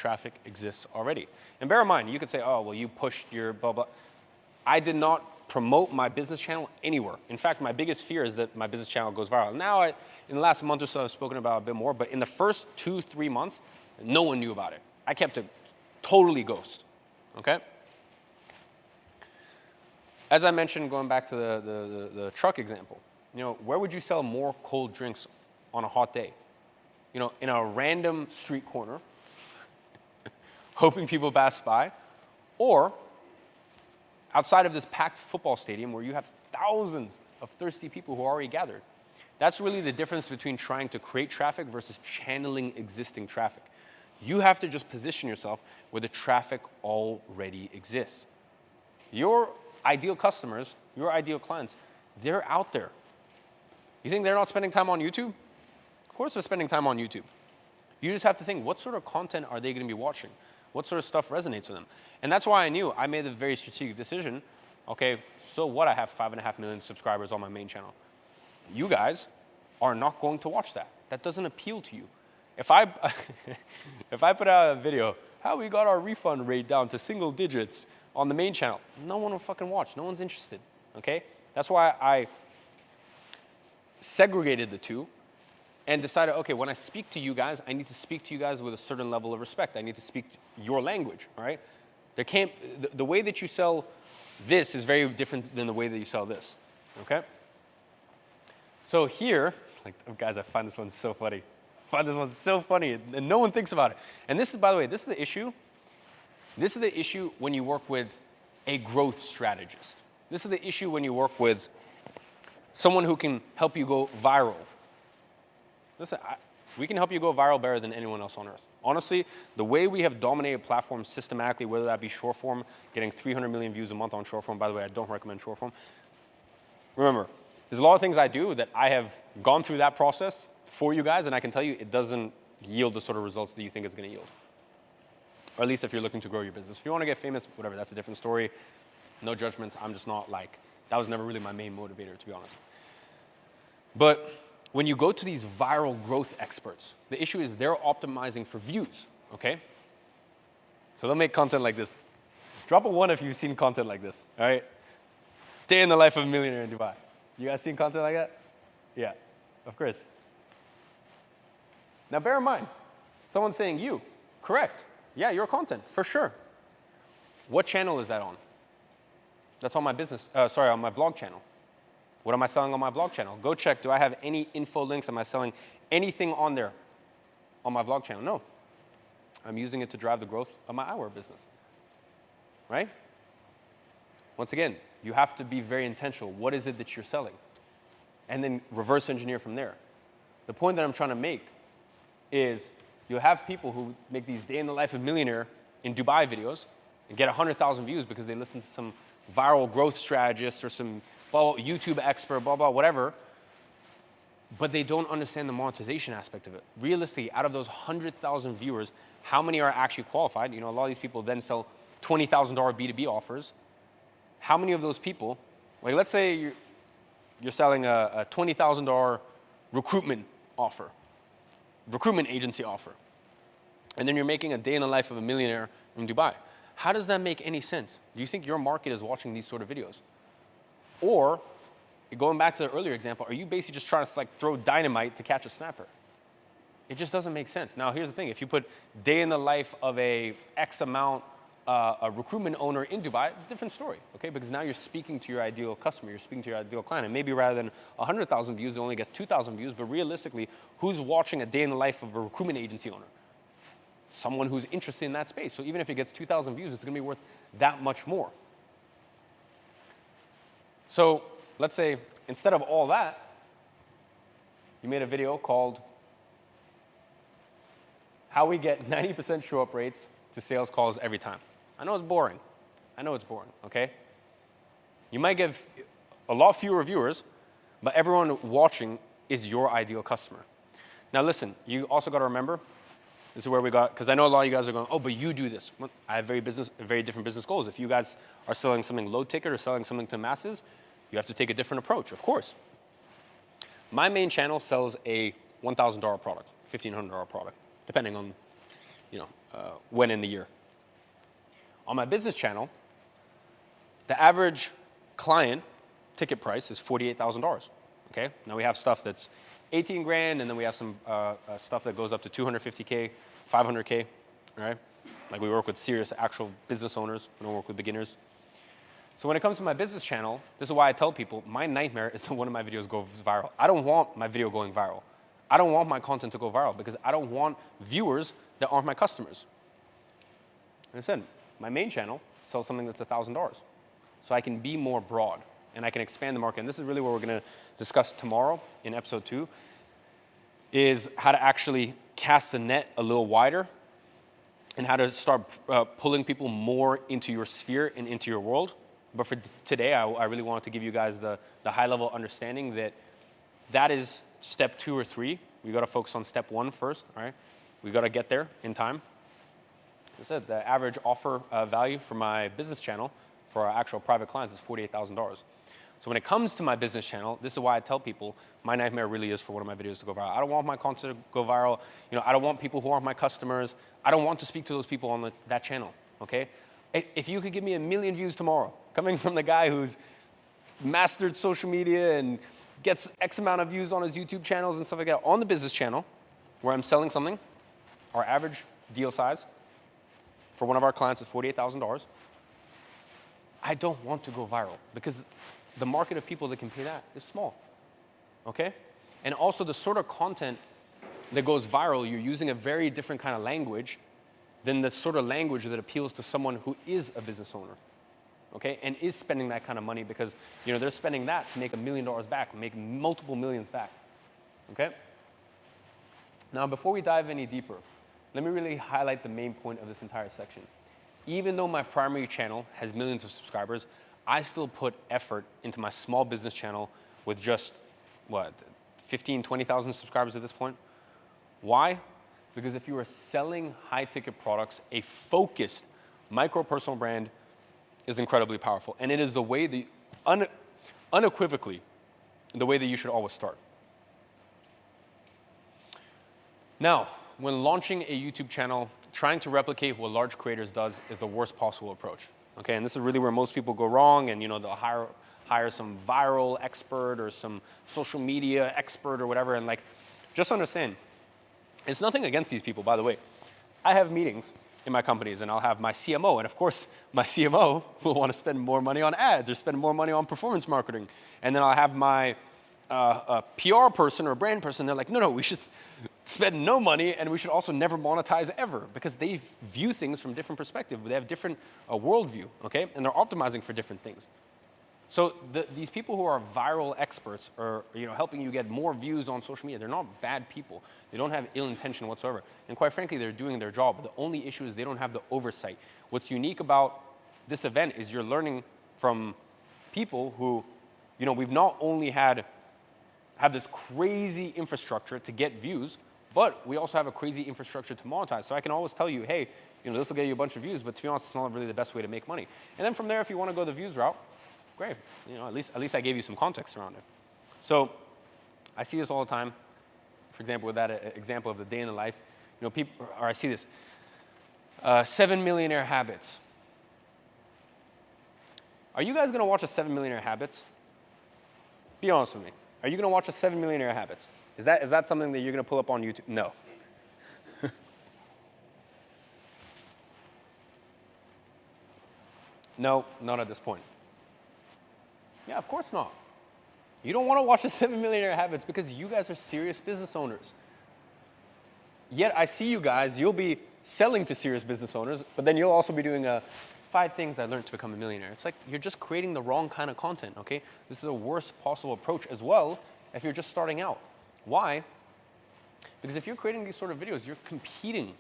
traffic exists already. And bear in mind, you could say, oh, well, you pushed your blah, blah. I did not promote my business channel anywhere. In fact, my biggest fear is that my business channel goes viral. Now, in the last month or so, I've spoken about it a bit more, but in the first 2-3 months, no one knew about it. I kept it totally ghost, okay? As I mentioned, going back to the truck example, where would you sell more cold drinks on a hot day? In a random street corner, hoping people pass by, or outside of this packed football stadium where you have thousands of thirsty people who are already gathered. That's really the difference between trying to create traffic versus channeling existing traffic. You have to just position yourself where the traffic already exists. Your ideal customers, your ideal clients, they're out there. You think they're not spending time on YouTube? Of course they're spending time on YouTube. You just have to think, what sort of content are they going to be watching? What sort of stuff resonates with them? And that's why I made a very strategic decision. Okay, so what? I have 5.5 million subscribers on my main channel. You guys are not going to watch that. That doesn't appeal to you. If I put out a video, how we got our refund rate down to single digits on the main channel, no one will fucking watch. No one's interested, okay? That's why I segregated the two and decided, okay, when I speak to you guys, I need to speak to you guys with a certain level of respect. I need to speak your language, all right? The way that you sell this is very different than the way that you sell this, okay? So here, guys, I find this one so funny. And no one thinks about it. And this is, by the way, this is the issue. This is the issue when you work with a growth strategist. This is the issue when you work with someone who can help you go viral. Listen, we can help you go viral better than anyone else on earth. Honestly, the way we have dominated platforms systematically, whether that be short form, getting 300 million views a month on short form. By the way, I don't recommend short form. Remember, there's a lot of things I do that I have gone through that process for you guys, and I can tell you it doesn't yield the sort of results that you think it's going to yield. Or at least if you're looking to grow your business. If you want to get famous, whatever, that's a different story. No judgments. I'm just not that was never really my main motivator, to be honest. But when you go to these viral growth experts, the issue is they're optimizing for views, okay? So they'll make content like this. Drop a 1 if you've seen content like this, all right? Day in the life of a millionaire in Dubai. You guys seen content like that? Yeah, of course. Now bear in mind, someone's saying you, correct. Yeah, your content, for sure. What channel is that on? That's on my on my vlog channel. What am I selling on my vlog channel? Go check, do I have any info links? Am I selling anything on there on my vlog channel? No. I'm using it to drive the growth of my eyewear business, right? Once again, you have to be very intentional. What is it that you're selling? And then reverse engineer from there. The point that I'm trying to make is you'll have people who make these day in the life of millionaire in Dubai videos and get 100,000 views because they listen to some viral growth strategist or some YouTube expert, blah, blah, whatever, but they don't understand the monetization aspect of it. Realistically, out of those 100,000 viewers, how many are actually qualified? A lot of these people then sell $20,000 B2B offers. How many of those people, let's say you're selling a $20,000 recruitment offer, recruitment agency offer, and then you're making a day in the life of a millionaire in Dubai. How does that make any sense? Do you think your market is watching these sort of videos? Or, going back to the earlier example, are you basically just trying to throw dynamite to catch a snapper? It just doesn't make sense. Now, here's the thing. If you put day in the life of a X amount, a recruitment owner in Dubai, different story, okay? Because now you're speaking to your ideal customer, you're speaking to your ideal client, and maybe rather than 100,000 views, it only gets 2,000 views, but realistically, who's watching a day in the life of a recruitment agency owner? Someone who's interested in that space. So even if it gets 2,000 views, it's going to be worth that much more. So let's say instead of all that, you made a video called How We Get 90% Show-Up Rates to Sales Calls Every Time. I know it's boring. Okay? You might get a lot fewer viewers, but everyone watching is your ideal customer. Now listen, you also got to remember, this is where we got, because I know a lot of you guys are going, oh, but you do this. Well, I have very different business goals. If you guys are selling something low ticket or selling something to masses, you have to take a different approach, of course. My main channel sells a $1,000 product, $1,500 product, depending on, when in the year. On my business channel, the average client ticket price is $48,000. Okay, now we have stuff that's 18 grand, and then we have some stuff that goes up to 250K, 500K, right? Like we work with serious actual business owners. We don't work with beginners. So when it comes to my business channel, this is why I tell people my nightmare is that one of my videos goes viral. I don't want my video going viral. I don't want my content to go viral because I don't want viewers that aren't my customers. Like I said, my main channel sells something that's $1,000. So I can be more broad and I can expand the market. And this is really what we're going to discuss tomorrow in episode 2, is how to actually cast the net a little wider and how to start pulling people more into your sphere and into your world. But for today, I really wanted to give you guys the high-level understanding that is step 2 or 3. We got to focus on step 1 first, all right? We got to get there in time. As I said, the average offer value for my business channel for our actual private clients is $48,000. So when it comes to my business channel, this is why I tell people my nightmare really is for one of my videos to go viral. I don't want my content to go viral. I don't want people who aren't my customers. I don't want to speak to those people on that channel, okay? If you could give me 1 million views tomorrow, coming from the guy who's mastered social media and gets X amount of views on his YouTube channels and stuff like that, on the business channel, where I'm selling something, our average deal size for one of our clients is $48,000. I don't want to go viral because the market of people that can pay that is small, okay? And also the sort of content that goes viral, you're using a very different kind of language than the sort of language that appeals to someone who is a business owner, okay? And is spending that kind of money because, they're spending that to make $1 million back, make multiple millions back, okay? Now, before we dive any deeper, let me really highlight the main point of this entire section. Even though my primary channel has millions of subscribers, I still put effort into my small business channel with just, 15, 20,000 subscribers at this point. Why? Because if you are selling high-ticket products, a focused micro-personal brand is incredibly powerful. And it is the way that, unequivocally, the way that you should always start. Now, when launching a YouTube channel, trying to replicate what large creators does is the worst possible approach. Okay, and this is really where most people go wrong, and they'll hire some viral expert or some social media expert or whatever, and just understand, it's nothing against these people, by the way. I have meetings in my companies, and I'll have my CMO, and of course, my CMO will want to spend more money on ads or spend more money on performance marketing, and then I'll have my a PR person or a brand person, they're like, no, we should spend no money and we should also never monetize ever because they view things from different perspectives. They have different worldview, okay? And they're optimizing for different things. So these people who are viral experts or helping you get more views on social media, they're not bad people. They don't have ill intention whatsoever. And quite frankly, they're doing their job. The only issue is they don't have the oversight. What's unique about this event is you're learning from people who, we've not only have this crazy infrastructure to get views, but we also have a crazy infrastructure to monetize. So I can always tell you, hey, this will get you a bunch of views, but to be honest, it's not really the best way to make money. And then from there, if you want to go the views route, great. At least I gave you some context around it. So I see this all the time. For example, with that example of the day in the life, people, or I see this, 7 Millionaire Habits. Are you guys going to watch a 7 Millionaire Habits? Be honest with me. Are you going to watch a 7 Millionaire Habits? Is that something that you're going to pull up on YouTube? No. No, not at this point. Yeah, of course not. You don't want to watch a 7 Millionaire Habits because you guys are serious business owners. Yet I see you guys, you'll be selling to serious business owners, but then you'll also be doing 5 things I learned to become a millionaire. It's like you're just creating the wrong kind of content, okay? This is the worst possible approach as well if you're just starting out. Why? Because if you're creating these sort of videos, you're competing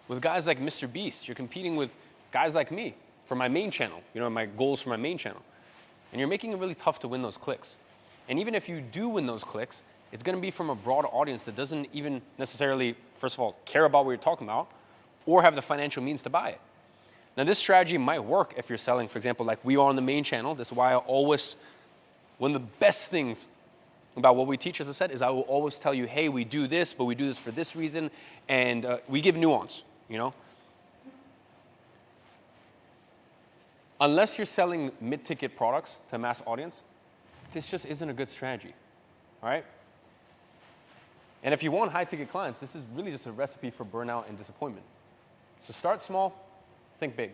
with guys like Mr. Beast. You're competing with guys like me for my main channel, my goals for my main channel. And you're making it really tough to win those clicks. And even if you do win those clicks, it's going to be from a broad audience that doesn't even necessarily, first of all, care about what you're talking about or have the financial means to buy it. Now, this strategy might work if you're selling, for example, like we are on the main channel. This is why one of the best things about what we teach, as I said, is I will always tell you, hey, we do this, but we do this for this reason, and we give nuance, Unless you're selling mid-ticket products to a mass audience, this just isn't a good strategy, all right? And if you want high-ticket clients, this is really just a recipe for burnout and disappointment. So start small, think big.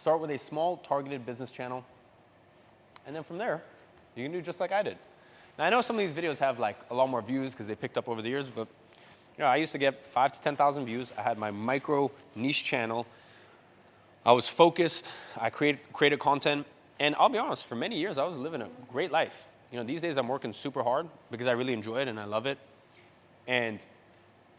Start with a small, targeted business channel, and then from there, you can do just like I did. Now, I know some of these videos have like a lot more views because they picked up over the years, but I used to get 5,000 to 10,000 views. I had my micro niche channel. I was focused. I created content. And I'll be honest, for many years, I was living a great life. These days I'm working super hard because I really enjoy it and I love it. And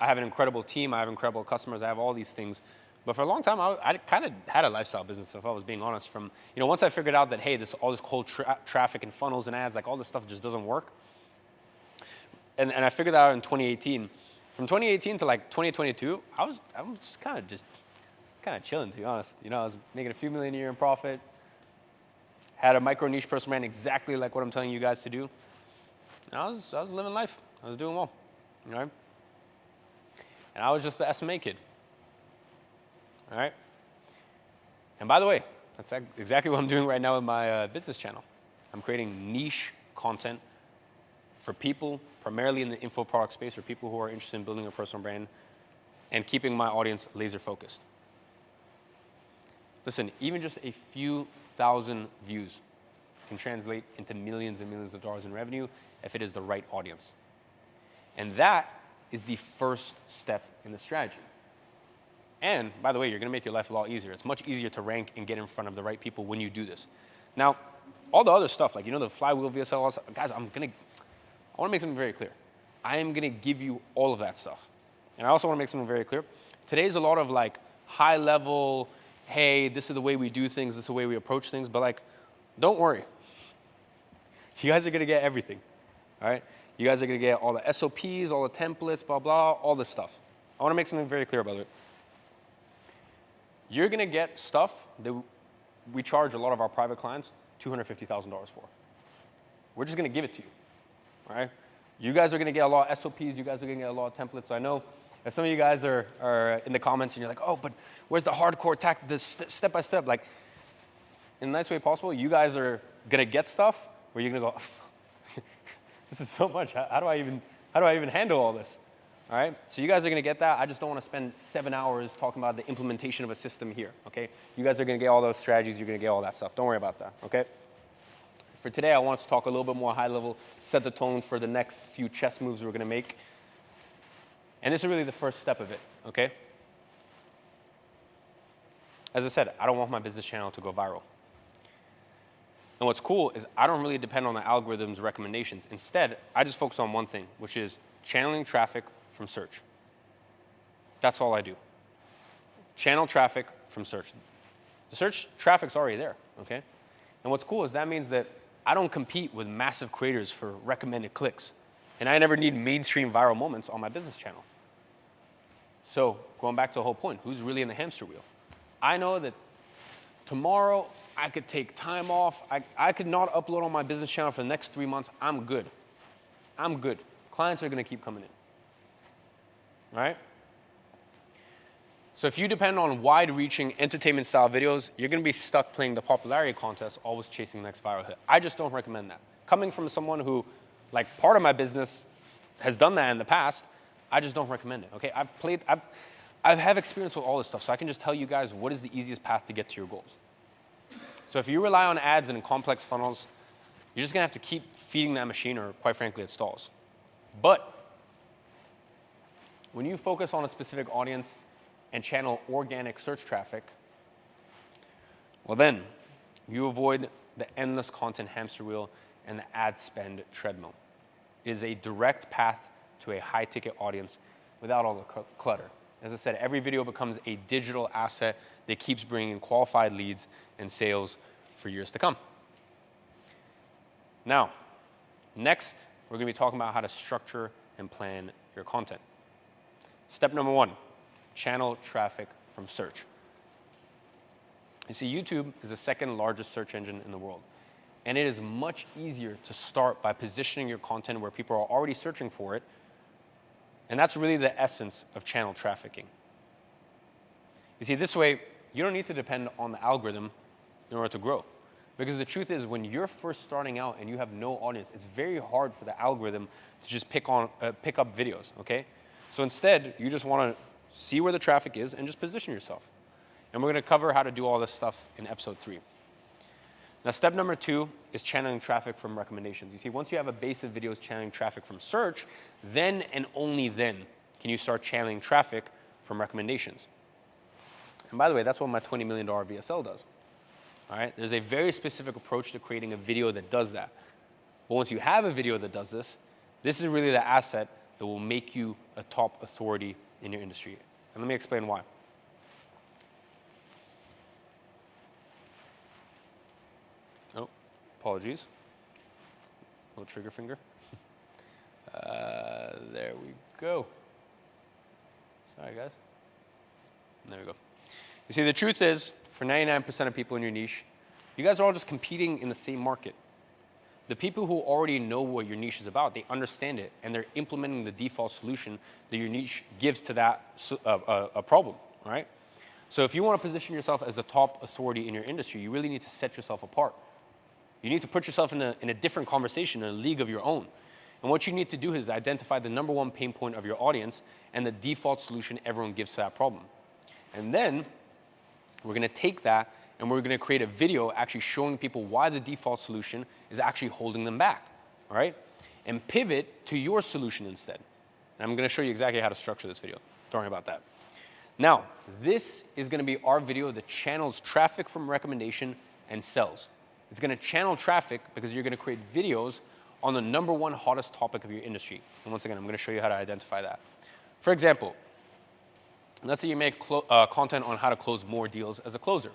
I have an incredible team. I have incredible customers. I have all these things. But for a long time, I kind of had a lifestyle business, if I was being honest. From, once I figured out that, hey, all this cold traffic and funnels and ads, like all this stuff just doesn't work. And I figured that out in 2018. From 2018 to like 2022, I was just kind of chilling, to be honest. I was making a few million a year in profit. Had a micro niche personal brand exactly like what I'm telling you guys to do. And I was living life. I was doing well, And I was just the SMA kid. All right? And by the way, that's exactly what I'm doing right now with my business channel. I'm creating niche content for people primarily in the info product space, or people who are interested in building a personal brand and keeping my audience laser focused. Listen, even just a few thousand views can translate into millions and millions of dollars in revenue if it is the right audience. And that is the first step in the strategy. And by the way, you're going to make your life a lot easier. It's much easier to rank and get in front of the right people when you do this. Now, all the other stuff, like the flywheel VSL, all that, guys, I want to make something very clear. I am going to give you all of that stuff. And I also want to make something very clear. Today's a lot of like high level, hey, this is the way we do things, this is the way we approach things, but like, don't worry. You guys are going to get everything, all right? You guys are going to get all the SOPs, all the templates, blah, blah, all this stuff. I want to make something very clear about it. You're going to get stuff that we charge a lot of our private clients $250,000 for. We're just going to give it to you, all right? You guys are going to get a lot of SOPs. You guys are going to get a lot of templates. I know if some of you guys are in the comments and you're like, oh, but where's the hardcore step-by-step? Like, in the nice way possible, you guys are going to get stuff where you're going to go, this is so much. How do I even handle all this? All right? So you guys are going to get that. I just don't want to spend 7 hours talking about the implementation of a system here, okay? You guys are going to get all those strategies. You're going to get all that stuff. Don't worry about that, okay? For today, I want to talk a little bit more high level, set the tone for the next few chess moves we're going to make. And this is really the first step of it, okay? As I said, I don't want my business channel to go viral. And what's cool is I don't really depend on the algorithm's recommendations. Instead, I just focus on one thing, which is channeling traffic from search. That's all I do. Channel traffic from search. The search traffic's already there, okay? And what's cool is that means that I don't compete with massive creators for recommended clicks. And I never need mainstream viral moments on my business channel. So going back to the whole point, who's really in the hamster wheel? I know that tomorrow I could take time off. I could not upload on my business channel for the next 3 months. I'm good. I'm good. Clients are going to keep coming in. Right? So if you depend on wide-reaching entertainment-style videos, you're going to be stuck playing the popularity contest, always chasing the next viral hit. I just don't recommend that. Coming from someone who, like, part of my business has done that in the past, I just don't recommend it, okay? I have experience with all this stuff, so I can just tell you guys what is the easiest path to get to your goals. So if you rely on ads and complex funnels, you're just going to have to keep feeding that machine, or quite frankly, it stalls. But when you focus on a specific audience and channel organic search traffic, well then, you avoid the endless content hamster wheel and the ad spend treadmill. It is a direct path to a high-ticket audience without all the clutter. As I said, every video becomes a digital asset that keeps bringing qualified leads and sales for years to come. Now, next, we're going to be talking about how to structure and plan your content. Step number 1, channel traffic from search. You see, YouTube is the second largest search engine in the world. And it is much easier to start by positioning your content where people are already searching for it. And that's really the essence of channel trafficking. You see, this way, you don't need to depend on the algorithm in order to grow. Because the truth is, when you're first starting out and you have no audience, it's very hard for the algorithm to just pick up videos, okay? So instead, you just want to see where the traffic is and just position yourself. And we're going to cover how to do all this stuff in episode 3. Now, step number 2 is channeling traffic from recommendations. You see, once you have a base of videos channeling traffic from search, then and only then can you start channeling traffic from recommendations. And by the way, that's what my $20 million VSL does. All right? There's a very specific approach to creating a video that does that. But once you have a video that does this, this is really the asset that will make you a top authority in your industry. And let me explain why. Oh, apologies. Little trigger finger. There we go. Sorry, guys. There we go. You see, the truth is, for 99% of people in your niche, you guys are all just competing in the same market. The people who already know what your niche is about, they understand it, and they're implementing the default solution that your niche gives to that a problem, right? So if you want to position yourself as the top authority in your industry, you really need to set yourself apart. You need to put yourself in a different conversation, in a league of your own. And what you need to do is identify the number one pain point of your audience and the default solution everyone gives to that problem. And then we're going to take that and we're going to create a video actually showing people why the default solution is actually holding them back, all right? And pivot to your solution instead. And I'm going to show you exactly how to structure this video. Don't worry about that. Now, this is going to be our video that channels traffic from recommendation and sells. It's going to channel traffic because you're going to create videos on the number one hottest topic of your industry. And once again, I'm going to show you how to identify that. For example, let's say you make content on how to close more deals as a closer.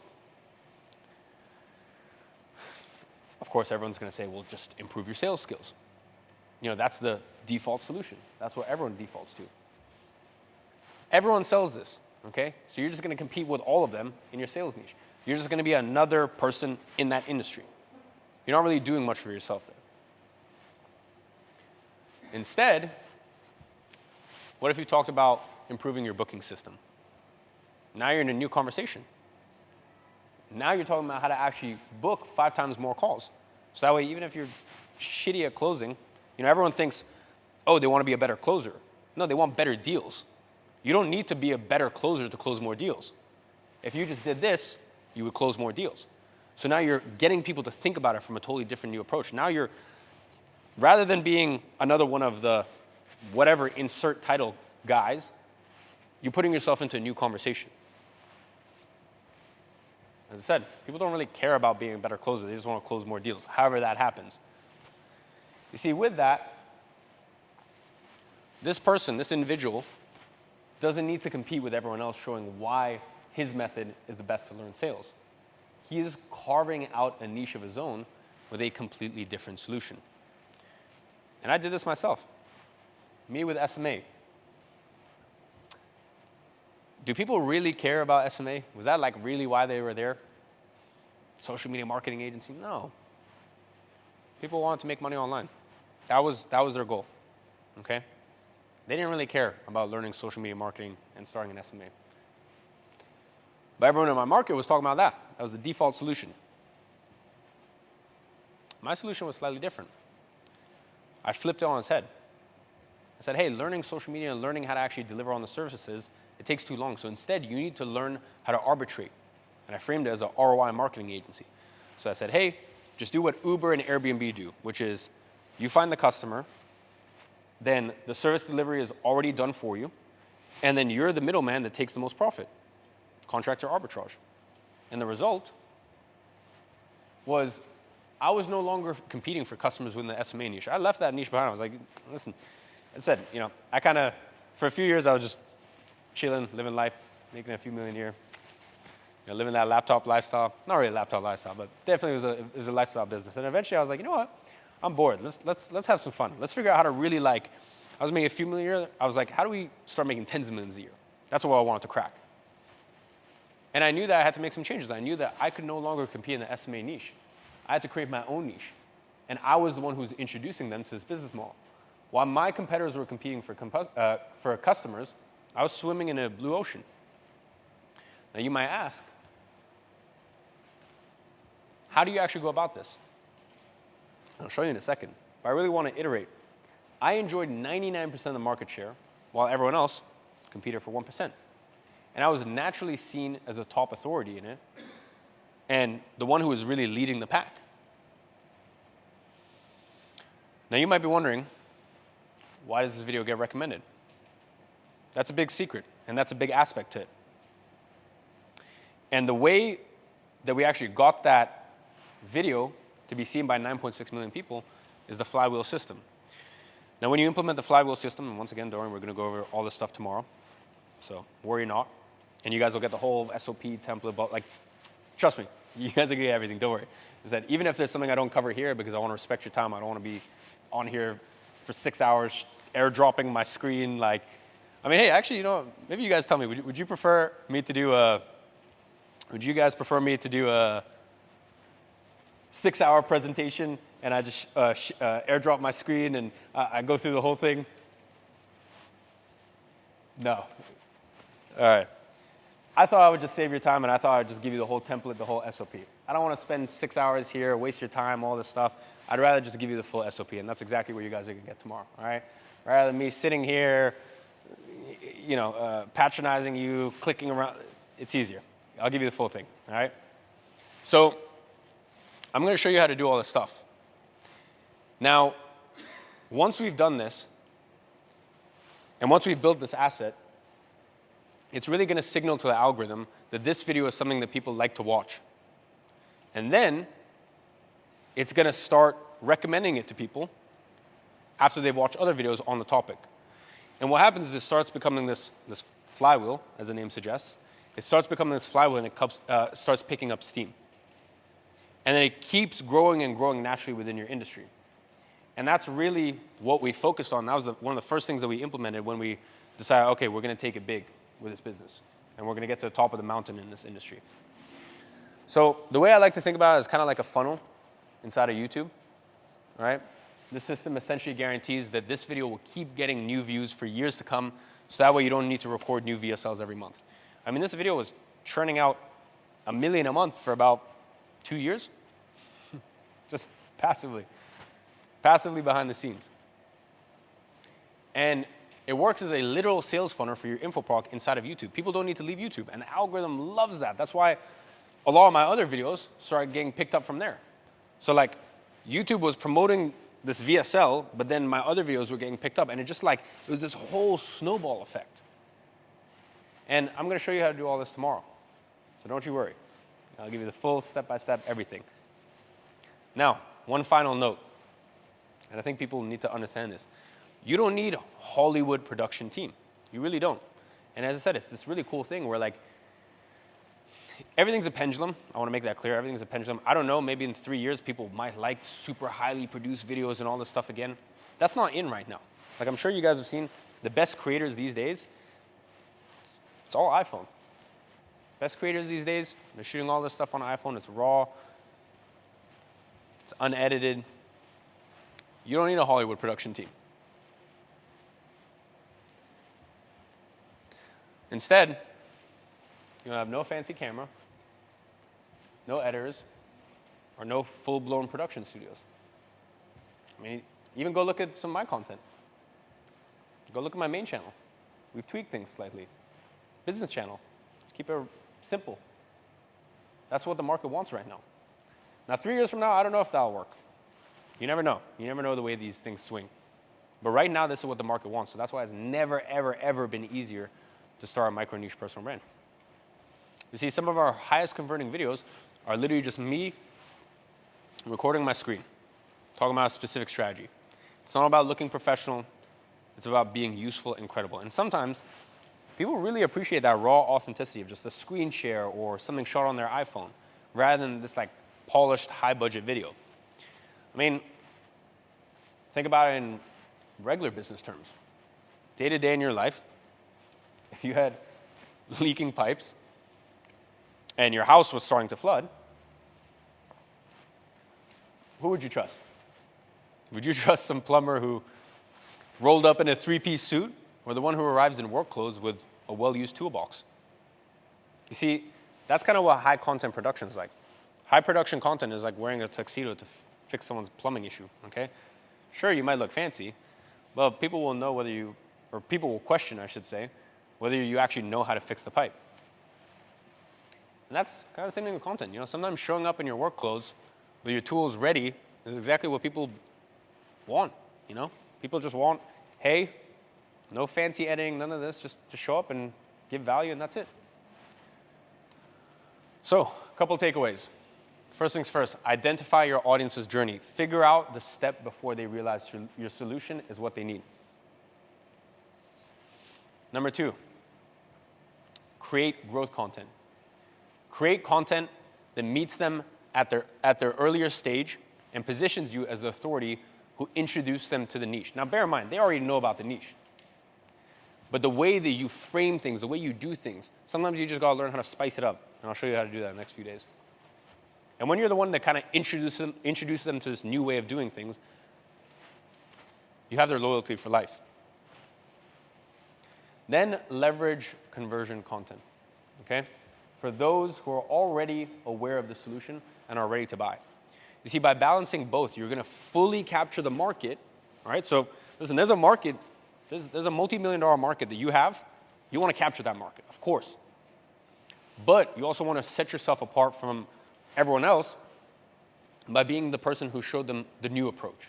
Of course, everyone's going to say, well, just improve your sales skills. You know, that's the default solution. That's what everyone defaults to. Everyone sells this, okay? So you're just going to compete with all of them in your sales niche. You're just going to be another person in that industry. You're not really doing much for yourself there. Instead, what if you talked about improving your booking system? Now you're in a new conversation. Now you're talking about how to actually book 5 times more calls. So that way, even if you're shitty at closing, you know, everyone thinks, oh, they want to be a better closer. No, they want better deals. You don't need to be a better closer to close more deals. If you just did this, you would close more deals. So now you're getting people to think about it from a totally different new approach. Now you're, rather than being another one of the whatever insert title guys, you're putting yourself into a new conversation. As I said, people don't really care about being a better closer. They just want to close more deals, however that happens. You see, with that, this person, this individual, doesn't need to compete with everyone else showing why his method is the best to learn sales. He is carving out a niche of his own with a completely different solution. And I did this myself. Me with SMA. Do people really care about SMA? Was that like really why they were there? Social media marketing agency? No. People wanted to make money online. That was their goal, okay? They didn't really care about learning social media marketing and starting an SMA. But everyone in my market was talking about that. That was the default solution. My solution was slightly different. I flipped it on its head. I said, hey, learning social media and learning how to actually deliver on the services, it takes too long. So instead, you need to learn how to arbitrate. And I framed it as an ROI marketing agency. So I said, hey, just do what Uber and Airbnb do, which is you find the customer, then the service delivery is already done for you, and then you're the middleman that takes the most profit. Contractor arbitrage. And the result was I was no longer competing for customers within the SMA niche. I left that niche behind. I was like, listen, I said, you know, I kind of, for a few years, I was just chilling, living life, making a few million a year, you know, living that laptop lifestyle. Not really a laptop lifestyle, but definitely it was a lifestyle business. And eventually I was like, you know what? I'm bored. Let's have some fun. Let's figure out how to really I was making a few million a year. I was like, how do we start making tens of millions a year? That's what I wanted to crack. And I knew that I had to make some changes. I knew that I could no longer compete in the SMA niche. I had to create my own niche. And I was the one who was introducing them to this business model. While my competitors were competing for customers, I was swimming in a blue ocean. Now you might ask, how do you actually go about this? I'll show you in a second, but I really want to iterate. I enjoyed 99% of the market share, while everyone else competed for 1%. And I was naturally seen as a top authority in it, and the one who was really leading the pack. Now you might be wondering, why does this video get recommended? That's a big secret, and that's a big aspect to it. And the way that we actually got that video to be seen by 9.6 million people is the flywheel system. Now when you implement the flywheel system, and once again, Dorian, we're going to go over all this stuff tomorrow, so worry not. And you guys will get the whole SOP template, but like, trust me, you guys are going to get everything, don't worry. Is that even if there's something I don't cover here because I want to respect your time, I don't want to be on here for 6 hours airdropping my screen. Like, I mean, hey, actually, you know, maybe you guys tell me, would you prefer me to do a, would you guys prefer me to do a 6-hour presentation and I just airdrop my screen and I go through the whole thing? No. All right. I thought I would just save your time, and I thought I'd just give you the whole template, the whole SOP. I don't want to spend 6 hours here, waste your time, all this stuff. I'd rather just give you the full SOP, and that's exactly what you guys are going to get tomorrow, all right? Rather than me sitting here, you know, patronizing you, clicking around, it's easier. I'll give you the full thing, all right? So I'm going to show you how to do all this stuff. Now, once we've done this, and once we've built this asset, it's really going to signal to the algorithm that this video is something that people like to watch. And then it's going to start recommending it to people after they've watched other videos on the topic. And what happens is it starts becoming this flywheel, as the name suggests. It starts becoming this flywheel, and it starts picking up steam. And then it keeps growing and growing naturally within your industry. And that's really what we focused on. That was one of the first things that we implemented when we decided, okay, we're going to take it big with this business, and we're going to get to the top of the mountain in this industry. So the way I like to think about it is kind of like a funnel inside of YouTube, all right? This system essentially guarantees that this video will keep getting new views for years to come, so that way you don't need to record new VSLs every month. I mean, this video was churning out 1 million a month for about 2 years, just passively behind the scenes. And it works as a literal sales funnel for your InfoProc inside of YouTube. People don't need to leave YouTube, and the algorithm loves that. That's why a lot of my other videos started getting picked up from there. So like, YouTube was promoting this VSL, but then my other videos were getting picked up, and it was this whole snowball effect. And I'm going to show you how to do all this tomorrow, so don't you worry. I'll give you the full step-by-step everything. Now, one final note, and I think people need to understand this. You don't need a Hollywood production team. You really don't. And as I said, it's this really cool thing where like, everything's a pendulum. I want to make that clear. Everything's a pendulum. I don't know, maybe in 3 years, people might like super highly produced videos and all this stuff again. That's not in right now. Like I'm sure you guys have seen the best creators these days, it's all iPhone. Best creators these days, they're shooting all this stuff on iPhone. It's raw. It's unedited. You don't need a Hollywood production team. Instead, you have no fancy camera, no editors, or no full-blown production studios. I mean, even go look at some of my content. Go look at my main channel. We've tweaked things slightly. Business channel. Just keep it simple. That's what the market wants right now. Now, 3 years from now, I don't know if that'll work. You never know. You never know the way these things swing. But right now, this is what the market wants. So that's why it's never, ever, ever been easier to start a micro niche personal brand. You see, some of our highest converting videos are literally just me recording my screen, talking about a specific strategy. It's not about looking professional. It's about being useful and credible. And sometimes people really appreciate that raw authenticity of just a screen share or something shot on their iPhone rather than this like polished high budget video. I mean, think about it in regular business terms. Day to day in your life, if you had leaking pipes and your house was starting to flood, who would you trust? Would you trust some plumber who rolled up in a 3-piece suit, or the one who arrives in work clothes with a well-used toolbox? You see, that's kind of what high content production is like. High production content is like wearing a tuxedo to fix someone's plumbing issue, okay? Sure, you might look fancy, but people will know whether you, or people will question, I should say, whether you actually know how to fix the pipe. And that's kind of the same thing with content. You know, sometimes showing up in your work clothes with your tools ready is exactly what people want, you know? People just want, hey, no fancy editing, none of this, just to show up and give value, and that's it. So, a couple takeaways. First things first, identify your audience's journey. Figure out the step before they realize your solution is what they need. Number two, create growth content. Create content that meets them at their earlier stage and positions you as the authority who introduced them to the niche. Now, bear in mind, they already know about the niche. But the way that you frame things, the way you do things, sometimes you just gotta learn how to spice it up. And I'll show you how to do that in the next few days. And when you're the one that kind of introduces them to this new way of doing things, you have their loyalty for life. Then leverage conversion content, okay? For those who are already aware of the solution and are ready to buy. You see, by balancing both, you're gonna fully capture the market, all right? So listen, there's a market, there's a multi-million-dollar market that you have. You wanna capture that market, of course. But you also wanna set yourself apart from everyone else by being the person who showed them the new approach.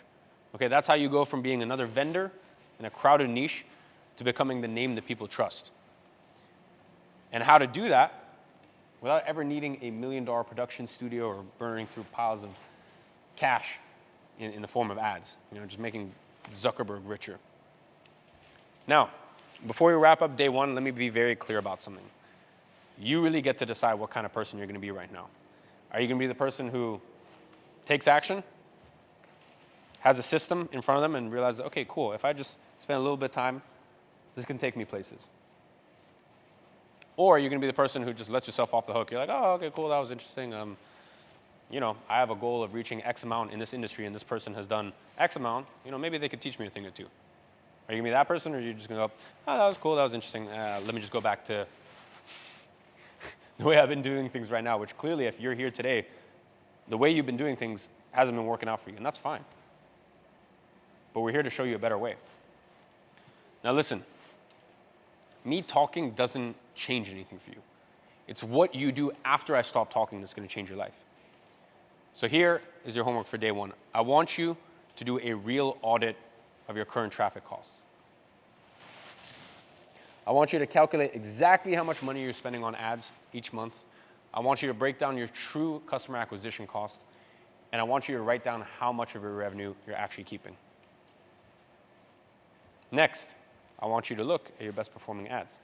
Okay, that's how you go from being another vendor in a crowded niche to becoming the name that people trust. And how to do that without ever needing a $1 million production studio or burning through piles of cash in the form of ads, you know, just making Zuckerberg richer. Now, before we wrap up day one, let me be very clear about something. You really get to decide what kind of person you're gonna be right now. Are you gonna be the person who takes action, has a system in front of them and realizes, okay, cool, if I just spend a little bit of time, this can take me places? Or are you gonna be the person who just lets yourself off the hook? You're like, oh, okay, cool, that was interesting. You know, I have a goal of reaching X amount in this industry and this person has done X amount, you know, maybe they could teach me a thing or two. Are you gonna be that person, or are you just gonna go, oh, that was cool, that was interesting, let me just go back to the way I've been doing things right now, which clearly, if you're here today, the way you've been doing things hasn't been working out for you, and that's fine. But we're here to show you a better way. Now listen, me talking doesn't change anything for you. It's what you do after I stop talking that's gonna change your life. So here is your homework for day one. I want you to do a real audit of your current traffic costs. I want you to calculate exactly how much money you're spending on ads each month. I want you to break down your true customer acquisition cost, and I want you to write down how much of your revenue you're actually keeping. Next, I want you to look at your best performing ads.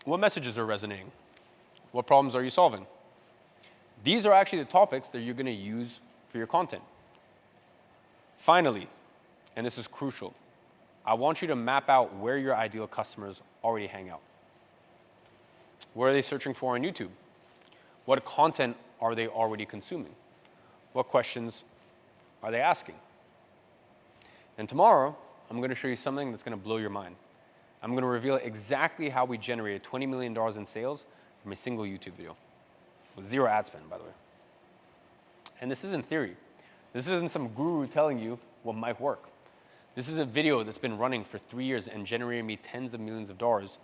What messages are resonating? What problems are you solving? These are actually the topics that you're gonna use for your content. Finally, and this is crucial, I want you to map out where your ideal customers already hang out. What are they searching for on YouTube? What content are they already consuming? What questions are they asking? And tomorrow, I'm going to show you something that's going to blow your mind. I'm going to reveal exactly how we generated $20 million in sales from a single YouTube video, with zero ad spend, by the way. And this isn't theory. This isn't some guru telling you what might work. This is a video that's been running for 3 years and generated me tens of millions of dollars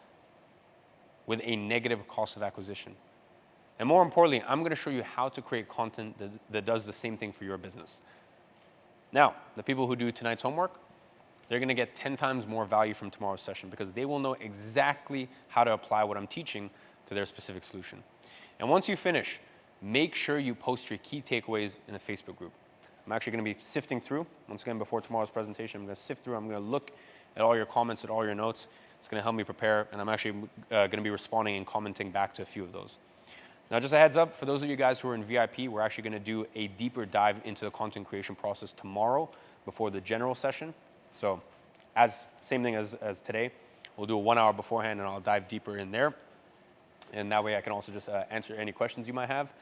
with a negative cost of acquisition. And more importantly, I'm going to show you how to create content that does the same thing for your business. Now, the people who do tonight's homework, they're going to get 10 times more value from tomorrow's session because they will know exactly how to apply what I'm teaching to their specific solution. And once you finish, make sure you post your key takeaways in the Facebook group. I'm actually going to be sifting through, once again, before tomorrow's presentation, I'm going to sift through, I'm going to look at all your comments, at all your notes. It's going to help me prepare, and I'm actually going to be responding and commenting back to a few of those. Now, just a heads up, for those of you guys who are in VIP, we're actually going to do a deeper dive into the content creation process tomorrow before the general session. So, same thing as today, we'll do a 1 hour beforehand, and I'll dive deeper in there. And that way I can also just answer any questions you might have.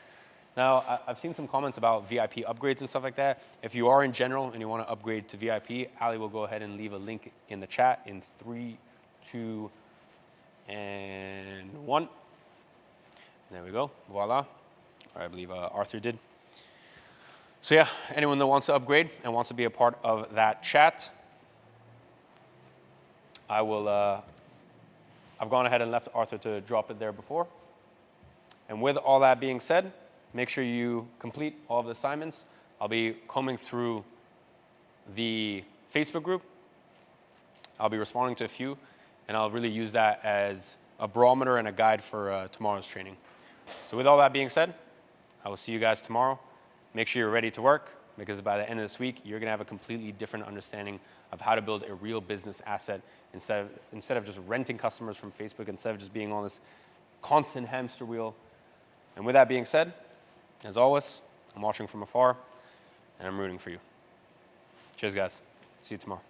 Now, I've seen some comments about VIP upgrades and stuff like that. If you are in general and you want to upgrade to VIP, Ali will go ahead and leave a link in the chat in 3, 2, and 1. There we go. Voila. or I believe Arthur did. So yeah, anyone that wants to upgrade and wants to be a part of that chat, I've gone ahead and left Arthur to drop it there before. And with all that being said, make sure you complete all of the assignments. I'll be combing through the Facebook group. I'll be responding to a few, and I'll really use that as a barometer and a guide for tomorrow's training. So with all that being said, I will see you guys tomorrow. Make sure you're ready to work, because by the end of this week, you're going to have a completely different understanding of how to build a real business asset instead of just renting customers from Facebook, instead of just being on this constant hamster wheel. And with that being said, as always, I'm watching from afar, and I'm rooting for you. Cheers, guys. See you tomorrow.